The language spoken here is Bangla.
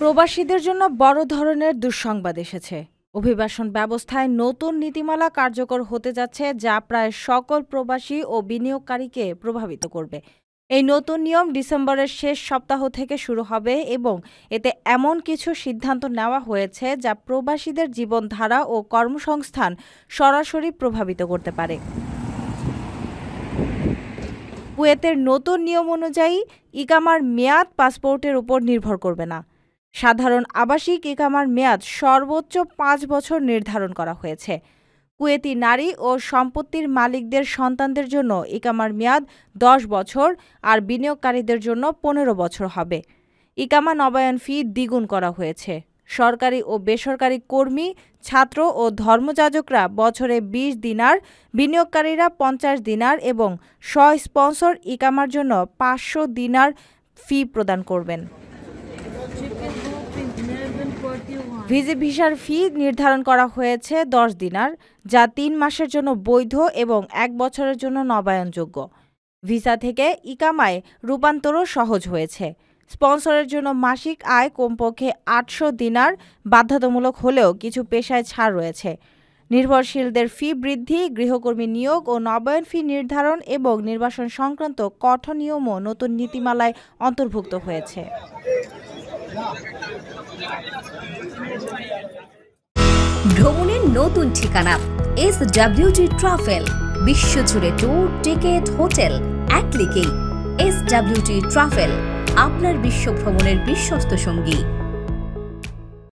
প্রবাসীদের জন্য বড় ধরনের দুঃসংবাদ এসেছে। অভিবাসন ব্যবস্থায় নতুন নীতিমালা কার্যকর হতে যাচ্ছে, যা প্রায় সকল প্রবাসী ও বিনিয়োগকারীকে প্রভাবিত করবে। এই নতুন নিয়ম ডিসেম্বরের শেষ সপ্তাহ থেকে শুরু হবে এবং এতে এমন কিছু সিদ্ধান্ত নেওয়া হয়েছে যা প্রবাসীদের জীবনধারা ও কর্মসংস্থান সরাসরি প্রভাবিত করতে পারে। কুয়েতের নতুন নিয়ম অনুযায়ী ইকামার মেয়াদ পাসপোর্টের উপর নির্ভর করবে না। সাধারণ আবাসিক ইকামার মেয়াদ সর্বোচ্চ ৫ বছর নির্ধারণ করা হয়েছে। কুয়েতি নারী ও সম্পত্তির মালিকদের সন্তানদের জন্য ইকামার মেয়াদ ১০ বছর আর বিনিয়োগকারীদের জন্য ১৫ বছর হবে। ইকামা নবায়ন ফি দ্বিগুণ করা হয়েছে। সরকারি ও বেসরকারি কর্মী, ছাত্র ও ধর্মযাজকরা বছরে ২০ দিনার, বিনিয়োগকারীরা ৫০ দিনার এবং স্পন্সর ইকামার জন্য ৫০০ দিনার ফি প্রদান করবেন। ভিসার ফি নির্ধারণ করা হয়েছে ১০ দিনার, যা ৩ মাসের জন্য বৈধ এবং ১ বছরের জন্য নবায়নযোগ্য। ভিসা থেকে ইকামায় রূপান্তরও সহজ হয়েছে। স্পন্সরের জন্য মাসিক আয় কমপক্ষে ৮০০ দিনার বাধ্যতামূলক হলেও কিছু পেশায় ছাড় রয়েছে। নির্ভরশীলদের ফি বৃদ্ধি, গৃহকর্মী নিয়োগ ও নবায়ন ফি নির্ধারণ এবং নির্বাসন সংক্রান্ত কঠোর নিয়মও নতুন নীতিমালায় অন্তর্ভুক্ত হয়েছে। ভ্রমণের নতুন ঠিকানা SWT ট্রাভেল। বিশ্বজুড়ে ট্যুর, টিকেট, হোটেল এক ক্লিকেই। SWT ট্রাভেল আপনার বিশ্ব ভ্রমণের বিশ্বস্ত সঙ্গী।